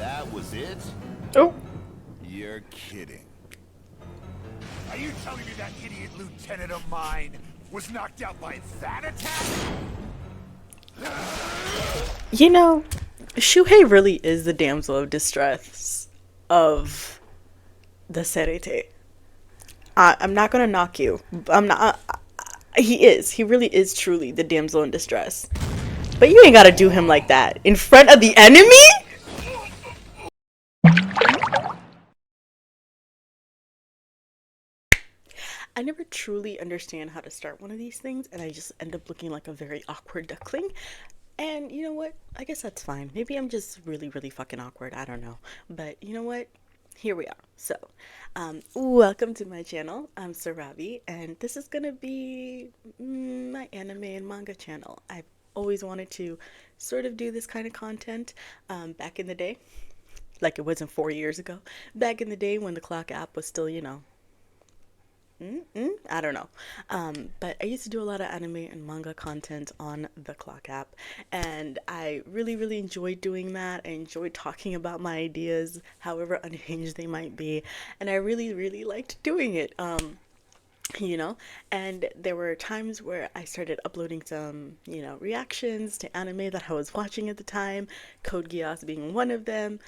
That was it? Oh, You're kidding. Are you telling me that idiot lieutenant of mine was knocked out by that attack? you know, Shuhei really is the damsel of distress of the Serete. I'm not gonna knock you. I'm not. He is. He really is truly the damsel in distress. But you ain't gotta do him like that in front of the enemy. I never truly understand how to start one of these things, and I just end up looking like a very awkward duckling. And you know what? I guess that's fine. Maybe I'm just really, really fucking awkward. I don't know. But you know what? Here we are. So, welcome to my channel. I'm Sarabi, and this is gonna be my anime and manga channel. I've always wanted to sort of do this kind of content back in the day. Like it wasn't 4 years ago. Back in the day when the clock app was still, I don't know. But I used to do a lot of anime and manga content on the Clock app, and I really, really enjoyed doing that. I enjoyed talking about my ideas, however unhinged they might be, and I really, really liked doing it. You know, and there were times where I started uploading some, reactions to anime that I was watching at the time, Code Geass being one of them.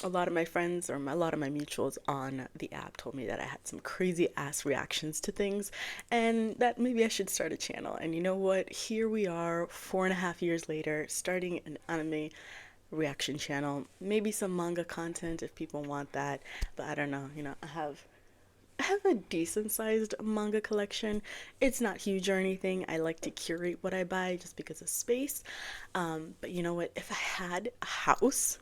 A lot of my friends or a lot of my mutuals on the app told me that I had some crazy ass reactions to things and that maybe I should start a channel. And you know what? Here we are, 4.5 years later, starting an anime reaction channel. Maybe some manga content if people want that, but I don't know. I have a decent sized manga collection. It's not huge or anything. I like to curate what I buy just because of space. But you know what? If I had a house,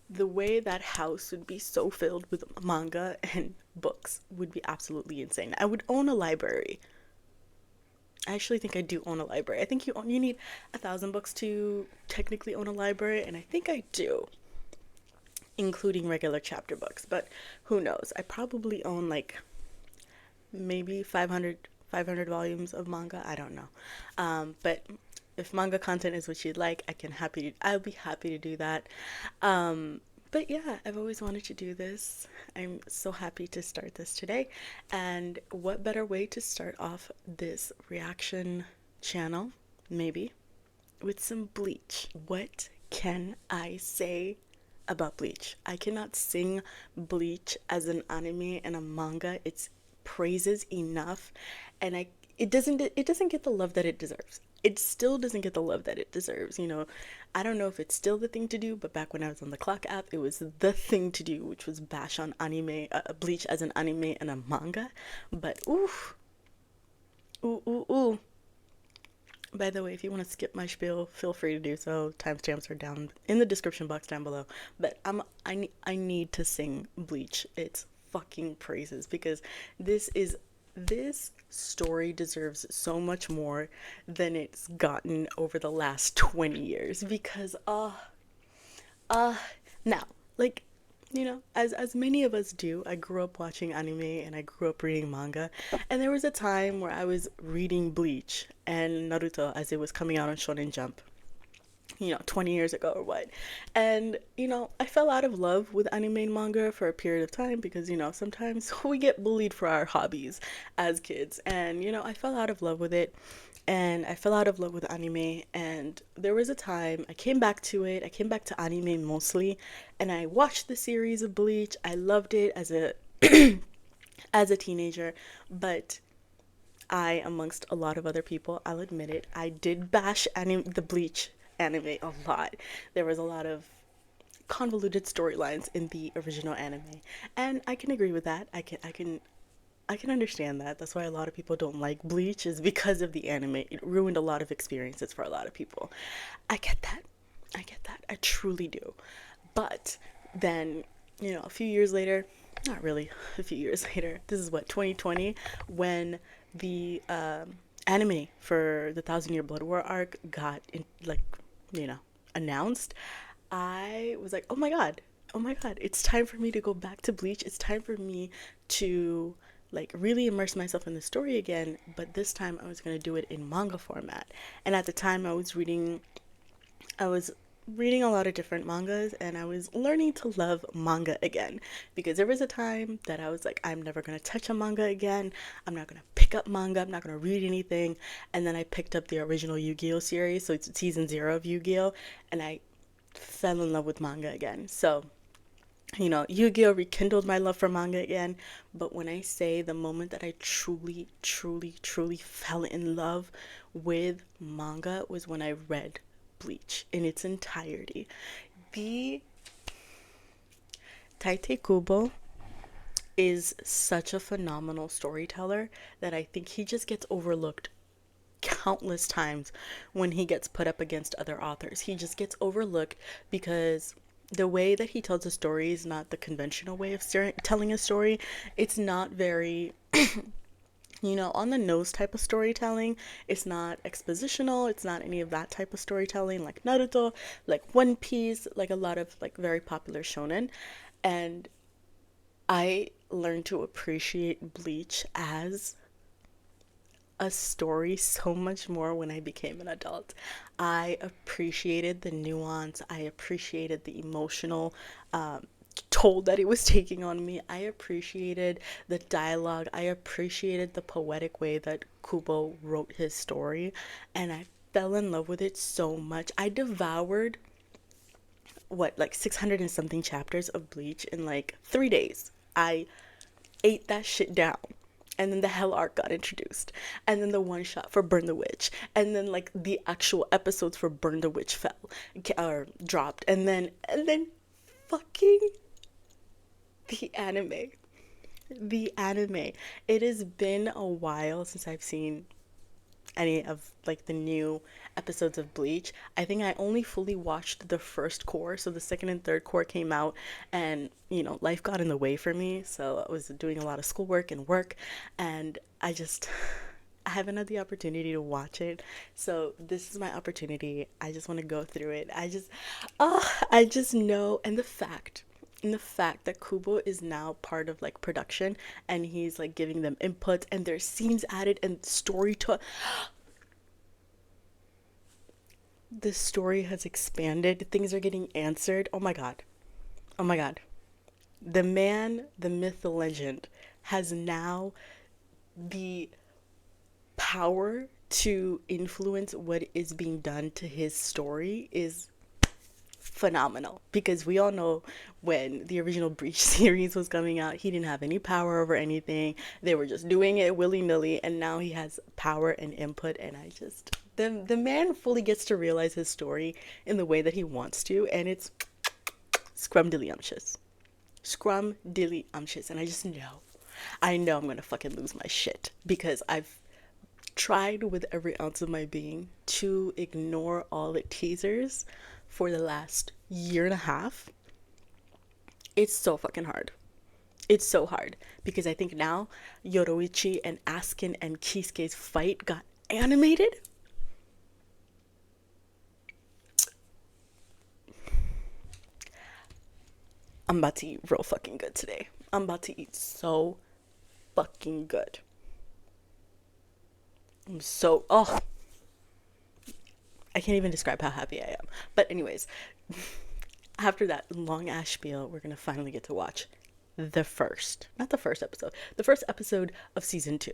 the way that house would be so filled with manga and books would be absolutely insane. I would own a library. I actually think I do own a library. I think you need 1,000 books to technically own a library, and I think I do, including regular chapter books. But who knows? I probably own like maybe 500 volumes of manga. I don't know. But if manga content is what you'd like, I'll be happy to do that. But yeah, I've always wanted to do this. I'm so happy to start this today. And what better way to start off this reaction channel, maybe, with some Bleach. What can I say about Bleach? I cannot sing Bleach as an anime and a manga. It's praises enough, and it doesn't get the love that it deserves. It still doesn't get the love that it deserves. I don't know if it's still the thing to do, but back when I was on the Clock app, it was the thing to do, which was bash on anime, Bleach as an anime and a manga. But ooh. By the way, if you want to skip my spiel, feel free to do so. Timestamps are down in the description box down below. But I need to sing Bleach. It's fucking praises because this story deserves so much more than it's gotten over the last 20 years because now, like, as many of us do, I grew up watching anime and I grew up reading manga, and there was a time where I was reading Bleach and Naruto as it was coming out on Shonen Jump, 20 years ago or what. And, I fell out of love with anime and manga for a period of time because, sometimes we get bullied for our hobbies as kids. And, I fell out of love with it. And I fell out of love with anime. And there was a time I came back to it. I came back to anime mostly. And I watched the series of Bleach. I loved it as a as a teenager. But amongst a lot of other people, I'll admit it, I did bash the Bleach anime a lot. There was a lot of convoluted storylines in the original anime, and I can agree with that. I can understand that. That's why a lot of people don't like Bleach, is because of the anime. It ruined a lot of experiences for a lot of people. I get that. I get that. I truly do. But then, a few years later, not really a few years later, this is what, 2020, when the anime for the Thousand Year Blood War arc got announced. I was like, oh my god, it's time for me to go back to Bleach. It's time for me to like really immerse myself in the story again, but this time I was going to do it in manga format. And at the time I was reading a lot of different mangas, and I was learning to love manga again, because there was a time that I was like, I'm never going to touch a manga again. I'm not going to pick up manga. I'm not going to read anything. And then I picked up the original Yu-Gi-Oh series, so it's season 0 of Yu-Gi-Oh, and I fell in love with manga again. So, Yu-Gi-Oh rekindled my love for manga again. But when I say the moment that I truly, truly, truly fell in love with manga was when I read Bleach in its entirety. The Taite Kubo is such a phenomenal storyteller that I think he just gets overlooked countless times when he gets put up against other authors. He just gets overlooked because the way that he tells a story is not the conventional way of telling a story. It's not very on the nose type of storytelling. It's not expositional. It's not any of that type of storytelling like Naruto, like One Piece, like a lot of like very popular shonen. And I learned to appreciate Bleach as a story so much more when I became an adult. I appreciated the nuance. I appreciated the emotional toll that it was taking on me. I appreciated the dialogue. I appreciated the poetic way that Kubo wrote his story, and I fell in love with it so much. I devoured like 600 and something chapters of Bleach in like 3 days. I ate that shit down. And then the Hell arc got introduced, and then the one shot for Burn the Witch, and then like the actual episodes for Burn the Witch dropped, and then fucking the anime. It has been a while since I've seen any of like the new episodes of Bleach. I think I only fully watched the first cour, so the second and third cour came out, and life got in the way for me, so I was doing a lot of schoolwork and work, and I haven't had the opportunity to watch it. So this is my opportunity. I just want to go through it. I just know, and the fact that Kubo is now part of like production, and he's like giving them input, and there's scenes added and the story has expanded. Things are getting answered. Oh my god. The man, the myth, the legend has now the power to influence what is being done to his story is phenomenal, because we all know when the original Bleach series was coming out, he didn't have any power over anything. They were just doing it willy-nilly, and now he has power and input, and the man fully gets to realize his story in the way that he wants to, and it's scrumdiddlyumptious, and I know I'm gonna fucking lose my shit, because I've tried with every ounce of my being to ignore all the teasers for the last year and a half. It's so fucking hard. It's so hard, because I think now Yoroichi and Askin and Kisuke's fight got animated. I'm about to eat real fucking good today. I'm about to eat so fucking good. I can't even describe how happy I am. But anyways, after that long ass spiel, we're gonna finally get to watch the first episode of season 2.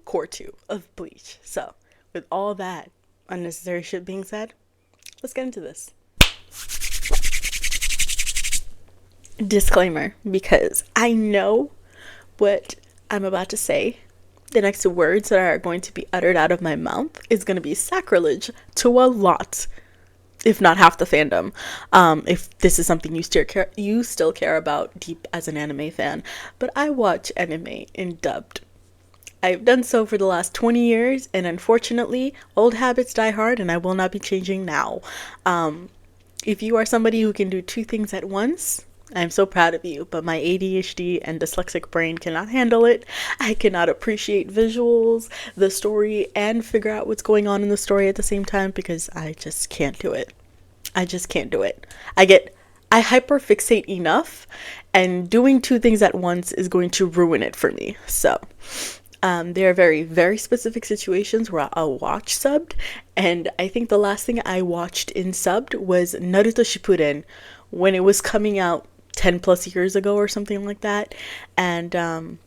Cour 2 of Bleach. So, with all that unnecessary shit being said, let's get into this. Disclaimer, because I know what I'm about to say. The next words that are going to be uttered out of my mouth is going to be sacrilege to a lot, if not half the fandom. If this is something you still care about deep as an anime fan. But I watch anime in dubbed. I've done so for the last 20 years, and unfortunately, old habits die hard, and I will not be changing now. If you are somebody who can do two things at once, I'm so proud of you, but my ADHD and dyslexic brain cannot handle it. I cannot appreciate visuals, the story, and figure out what's going on in the story at the same time, because I just can't do it. I hyperfixate enough, and doing two things at once is going to ruin it for me. So, There are very, very specific situations where I'll watch subbed, and I think the last thing I watched in subbed was Naruto Shippuden when it was coming out 10 plus years ago or something like that, and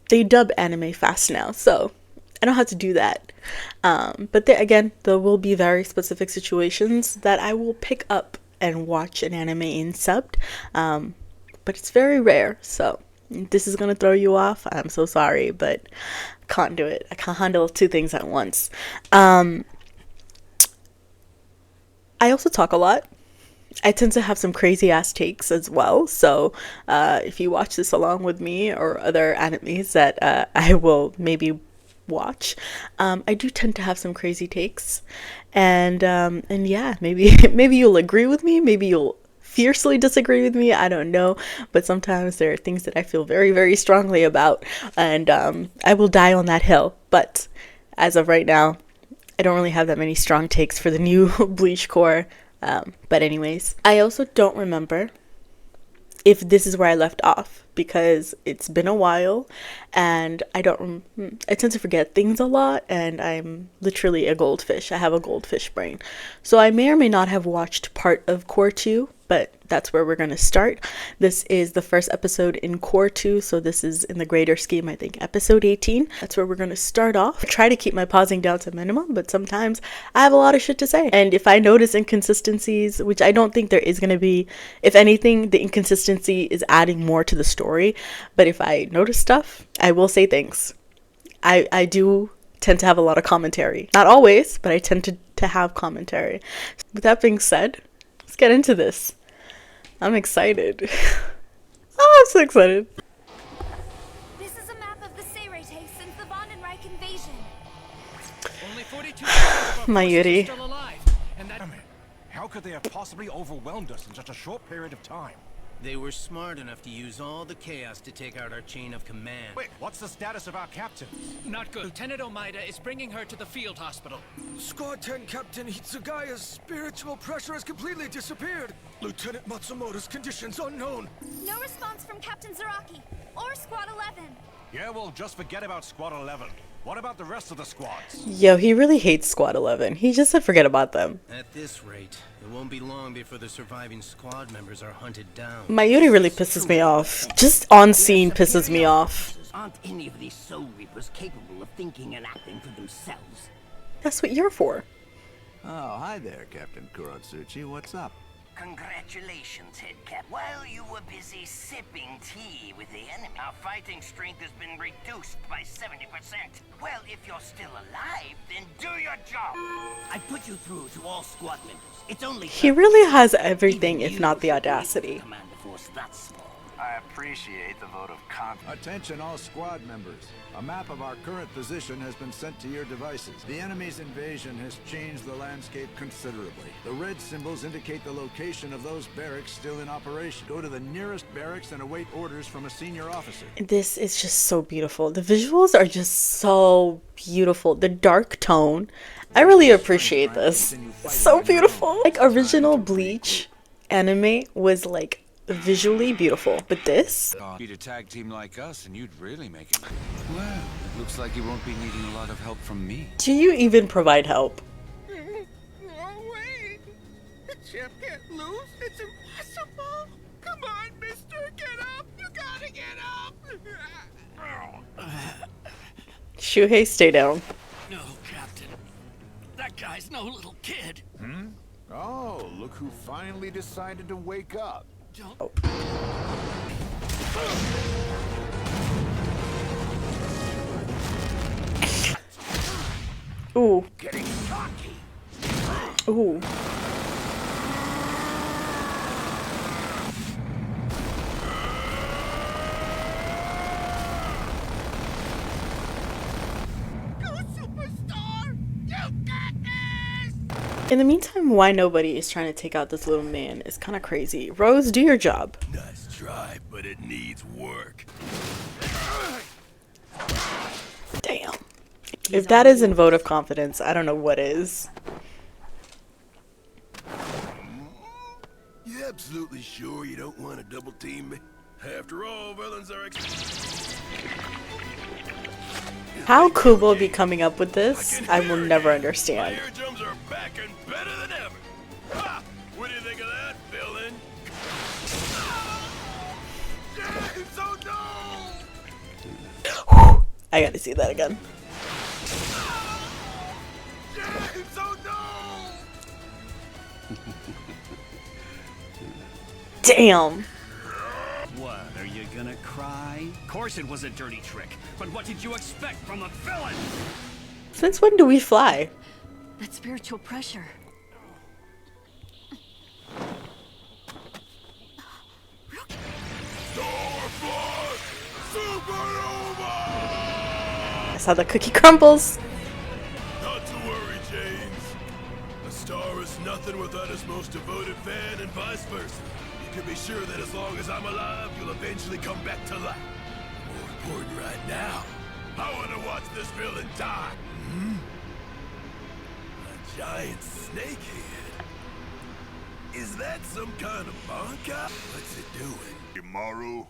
they dub anime fast now, so I don't have to do that. But there, again, there will be very specific situations that I will pick up and watch an anime in subbed, but it's very rare, so this is gonna throw you off. I'm so sorry, but I can't do it. I can't handle two things at once. I also talk a lot. I tend to have some crazy ass takes as well. So if you watch this along with me or other animes that I will maybe watch, I do tend to have some crazy takes, and yeah, maybe you'll agree with me, maybe you'll fiercely disagree with me, I don't know, but sometimes there are things that I feel very, very strongly about, and I will die on that hill. But as of right now, I don't really have that many strong takes for the new Bleach core. But anyways, I also don't remember if this is where I left off, because it's been a while and I tend to forget things a lot, and I'm literally a goldfish. I have a goldfish brain. So I may or may not have watched part of Core 2, but that's where we're going to start. This is the first episode in Core 2, so this is in the greater scheme, I think, episode 18. That's where we're going to start off. I try to keep my pausing down to minimum, but sometimes I have a lot of shit to say. And if I notice inconsistencies, which I don't think there is going to be, if anything, the inconsistency is adding more to the story. But if I notice stuff, I will say things. I do tend to have a lot of commentary. Not always, but I tend to have commentary. With that being said, let's get into this. I'm excited. Oh, I'm so excited. This is a map of the Seireite since the Vandenreich invasion. Only 42 Mayuri. still alive, and that How could they have possibly overwhelmed us in such a short period of time? They were smart enough to use all the chaos to take out our chain of command. Wait, what's the status of our captain? not good. Lieutenant Omaida is bringing her to the field hospital. Squad 10 Captain Hitsugaya's spiritual pressure has completely disappeared. Lieutenant Matsumoto's condition's unknown. No response from Captain Zaraki or Squad 11. Yeah, well, just forget about Squad 11. What about the rest of the squads? Yo, he really hates Squad 11. He just said forget about them. At this rate, it won't be long before the surviving squad members are hunted down. Mayuri really pisses me off. Just on scene pisses me off. Aren't any of these Soul Reapers capable of thinking and acting for themselves? That's what you're for. Oh, hi there, Captain Kuratsuchi. What's up? Congratulations, Head Cap. While you were busy sipping tea with the enemy, our fighting strength has been reduced by 70%. Well, if you're still alive, then do your job. I put you through to all squad members. It's only He really has everything, if not the audacity. Command a force that small. I appreciate the vote of confidence. Attention all squad members. A map of our current position has been sent to your devices. The enemy's invasion has changed the landscape considerably. The red symbols indicate the location of those barracks still in operation. Go to the nearest barracks and await orders from a senior officer. This is just so beautiful. The visuals are just so beautiful. The dark tone. I really appreciate this. It's so beautiful. Like original Bleach anime was like visually beautiful, but this, Beat a tag team like us and you'd really make it. Well, it looks like you won't be needing a lot of help from me. do you even provide help? No way! The champ can't lose. It's impossible. Come on, mister. Get up. You gotta get up. Shuhei, stay down. No, Captain. That guy's no little kid. Oh, look who finally decided to wake up. Ooh. Getting cocky. Ooh. In the meantime, why nobody is trying to take out this little man is kind of crazy. Rose, do your job. Nice try, but it needs work. Damn. If that isn't vote of confidence, I don't know what is. You absolutely sure you don't want to double team me? After all, villains are How Kubo be coming up with this, I will never understand. My eardrums are back and better than ever. Ha! What do you think of that, villain? James, oh no! I gotta see that again. James, oh no! Damn. What, are you gonna cry? Of course it was a dirty trick, but what did you expect from a villain? Since when do we fly? That spiritual pressure. That's how the cookie crumbles. Not to worry, James. A star is nothing without his most devoted fan and vice versa. You can be sure that as long as I'm alive, you'll eventually come back to life. More important right now, I want to watch this villain die. A giant snakehead. Is that some kind of bankai? What's it doing? Zabimaru?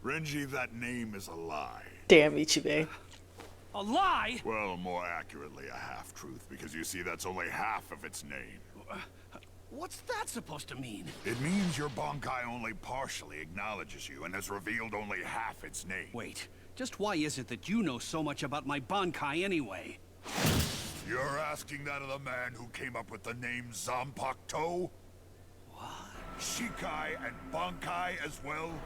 Renji, that name is a lie. Damn, Ichibei. A lie? Well, more accurately, a half-truth, because you see, that's only half of its name. What's that supposed to mean? It means your Bankai only partially acknowledges you and has revealed only half its name. Wait, just why is it that you know so much about my Bankai anyway? You're asking that of the man who came up with the name Zanpakuto? What? Shikai and Bankai as well?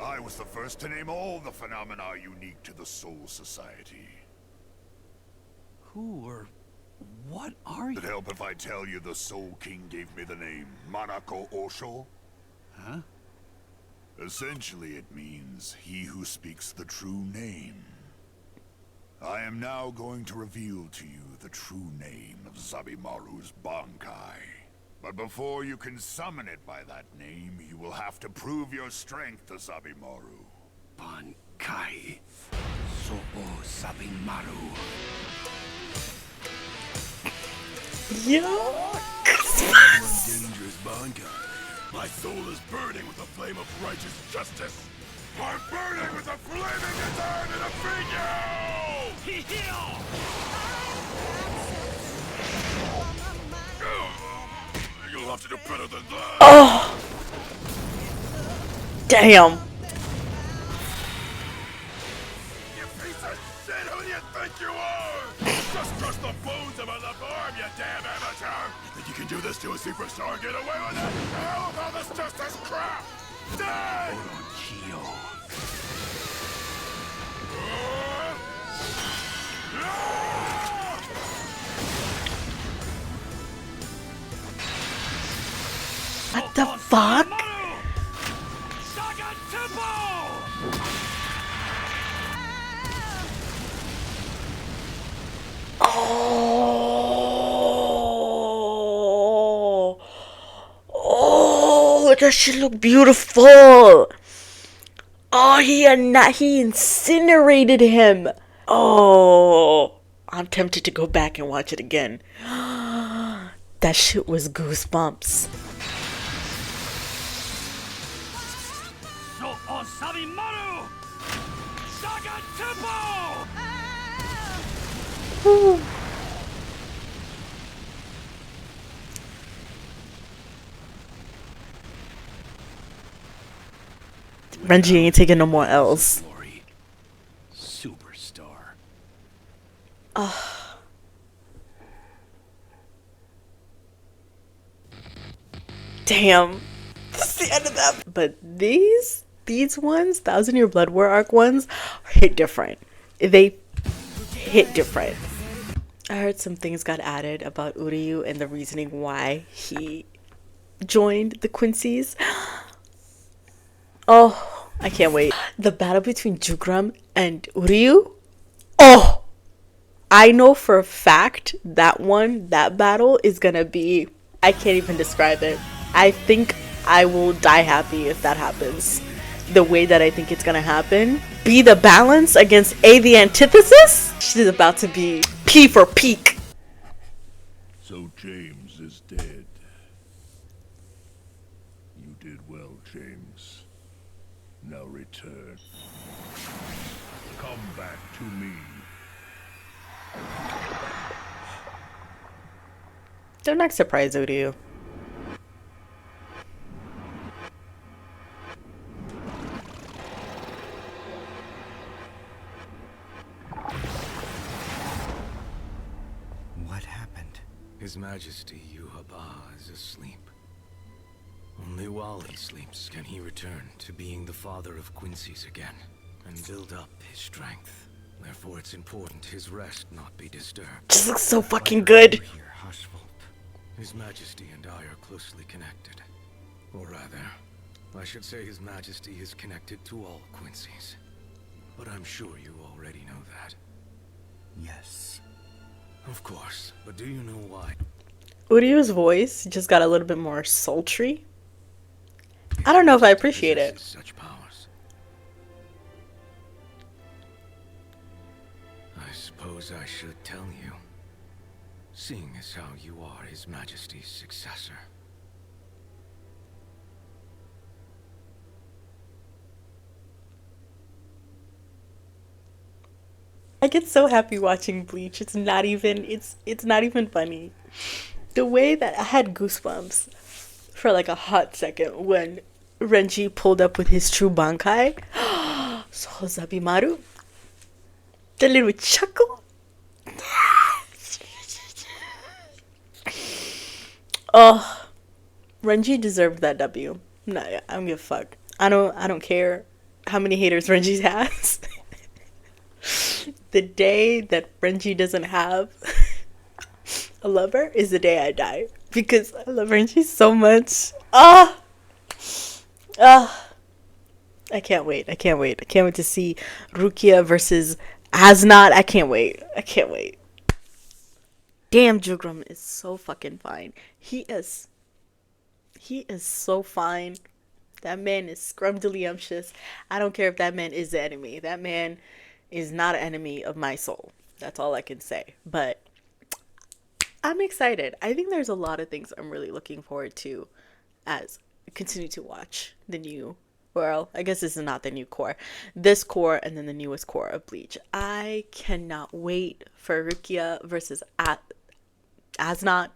I was the first to name all the phenomena unique to the Soul Society. Who or what are you? Would it help if I tell you the Soul King gave me the name Manako Osho? Huh? Essentially, it means he who speaks the true name. I am now going to reveal to you the true name of Zabimaru's Bankai. But before you can summon it by that name, you will have to prove your strength to Zabimaru. Bankai. So Zabimaru. Yo! Dangerous Bankai. My soul is burning with the flame of righteous justice. I'm burning with a flaming desire to defeat you! You'll have to do better than that! Oh! Damn! You piece of shit! Who do you think you are? Just crush the bones of my left arm, you damn amateur! You think you can do this to a superstar and get away with it? Hell with all this justice crap! Die! Orochio. What the fuck? Oh, oh, that shit look beautiful. Oh, he incinerated him. Oh, I'm tempted to go back and watch it again. That shit was goosebumps. So Zabimaru! Saga Tempo! Ooh. Renji ain't taking no more L's. Glory. Superstar. Damn. That's the end of that. But these ones, Thousand Year Blood War arc ones, hit different. They hit different. I heard some things got added about Uryu and the reasoning why he joined the Quincy's. Oh, I can't wait. The battle between Jugram and Uryu. Oh, I know for a fact that battle is gonna be, I can't even describe it. I think I will die happy if that happens. The way that I think it's gonna happen. B the balance against A the antithesis. She's about to be P for peak. So James is dead. You did well, James. Now return. Come back to me. Don't act surprised, Uryu. What happened? His Majesty Yuhaba is asleep. Only while he sleeps can he return to being the father of Quincy's again and build up his strength. Therefore, it's important his rest not be disturbed. This looks so fucking good. His Majesty and I are closely connected. Or rather, I should say His Majesty is connected to all Quincy's. But I'm sure you already know that. Yes. Of course, but do you know why? Uryu's voice just got a little bit more sultry. I don't know if I appreciate it. Such powers. I suppose I should tell you, seeing as how you are His Majesty's successor. I get so happy watching Bleach. It's not even funny. The way that I had goosebumps for like a hot second when Renji pulled up with his true Bankai. So Zabimaru. The little chuckle. Oh, Renji deserved that W. No, I don't give a fuck. I don't care how many haters Renji has. The day that Renji doesn't have a lover is the day I die. Because I love Renji so much. I can't wait. I can't wait to see Rukia versus Asnot. I can't wait. Damn, Jugram is so fucking fine. He is so fine. That man is scrumdiddlyumptious. I don't care if that man is the enemy. That man is not an enemy of my soul. That's all I can say. But I'm excited. I think there's a lot of things I'm really looking forward to as I continue to watch the new, well, I guess this is not the new core. This core and then the newest core of Bleach. I cannot wait for Rukia versus Asnot.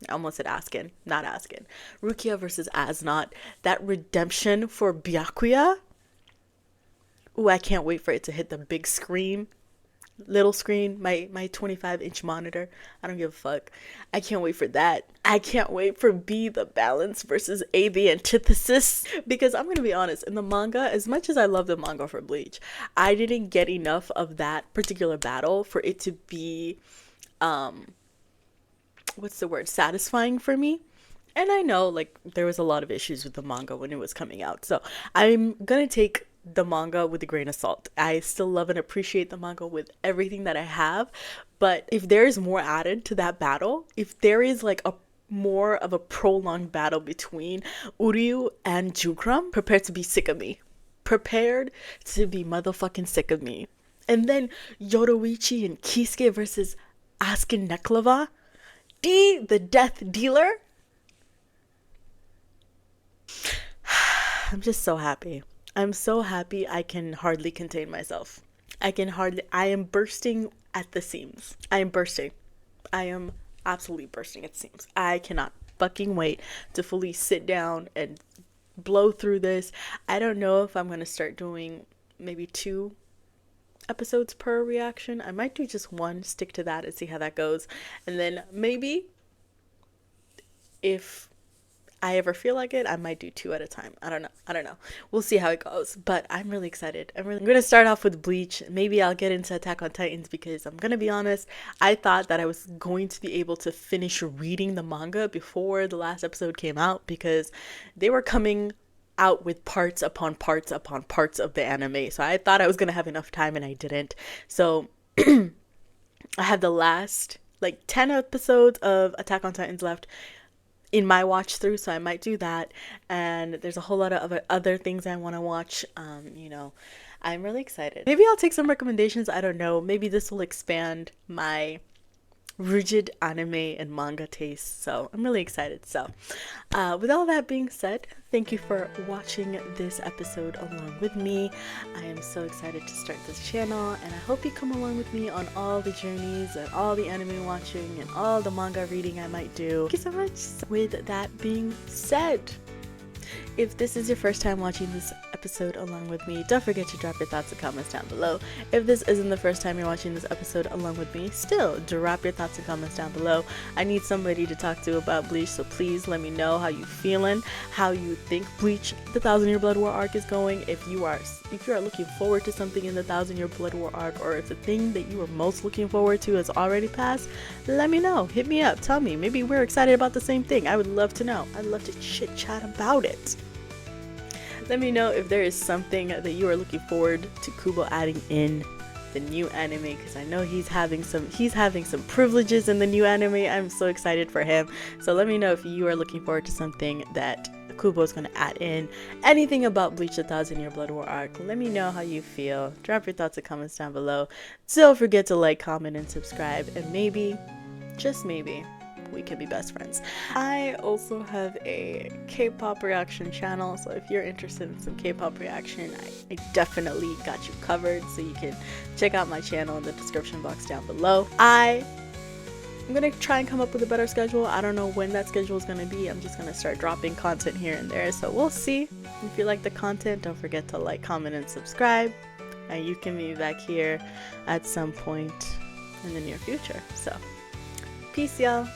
I almost said Askin, not Askin. Rukia versus Asnot. That redemption for Byakuya. Ooh, I can't wait for it to hit the big screen. Little screen, my 25-inch monitor. I don't give a fuck. I can't wait for that. I can't wait for B, the balance, versus A, the antithesis. Because I'm going to be honest, in the manga, as much as I love the manga for Bleach, I didn't get enough of that particular battle for it to be, satisfying for me. And I know, like, there was a lot of issues with the manga when it was coming out. So I'm going to take the manga with a grain of salt. I still love and appreciate the manga with everything that I have. But if there is more added to that battle, if there is like a more of a prolonged battle between Uryu and Jugram, prepare to be sick of me. Prepared to be motherfucking sick of me. And then Yoruichi and Kisuke versus Askin Neklava. D, the death dealer. I'm just so happy. I'm so happy I can hardly contain myself. I am bursting at the seams. I am bursting. I am absolutely bursting at the seams. I cannot fucking wait to fully sit down and blow through this. I don't know if I'm going to start doing maybe 2 episodes per reaction. I might do just 1, stick to that and see how that goes. And then maybe if I ever feel like it, I might do 2 at a time. I don't know. We'll see how it goes. But I'm really excited. I'm going to start off with Bleach. Maybe I'll get into Attack on Titans because I'm going to be honest, I thought that I was going to be able to finish reading the manga before the last episode came out because they were coming out with parts upon parts upon parts of the anime. So I thought I was going to have enough time and I didn't. So I have the last like 10 episodes of Attack on Titans left in my watch through, so I might do that. And there's a whole lot of other things I want to watch. I'm really excited. Maybe I'll take some recommendations. I don't know. Maybe this will expand my rigid anime and manga taste, so I'm really excited. So with all that being said, thank you for watching this episode along with me. I am so excited to start this channel, and I hope you come along with me on all the journeys and all the anime watching and all the manga reading I might do. Thank you so much. With that being said, if this is your first time watching this episode along with me, don't forget to drop your thoughts and comments down below. If this isn't the first time you're watching this episode along with me, still drop your thoughts and comments down below. I need somebody to talk to about Bleach, so please let me know how you feeling, how you think Bleach, the 1,000-Year Blood War arc is going. If you are looking forward to something in the 1,000-Year Blood War arc, or if the thing that you are most looking forward to has already passed, let me know. Hit me up. Tell me. Maybe we're excited about the same thing. I would love to know. I'd love to chit chat about it. Let me know if there is something that you are looking forward to Kubo adding in the new anime, because I know he's having some privileges in the new anime. I'm so excited for him. So let me know if you are looking forward to something that Kubo is going to add in. Anything about Bleach, the 1,000-Year Blood War arc. Let me know how you feel. Drop your thoughts and comments down below. Don't forget to like, comment, and subscribe, and maybe, just maybe, we could be best friends. I also have a K-pop reaction channel, so if you're interested in some K-pop reaction, I definitely got you covered, so you can check out my channel in the description box down below. I'm gonna try and come up with a better schedule. I don't know when that schedule is gonna be. I'm just gonna start dropping content here and there, so we'll see. If you like the content, don't forget to like, comment, and subscribe, and you can meet me back here at some point in the near future. So peace, y'all.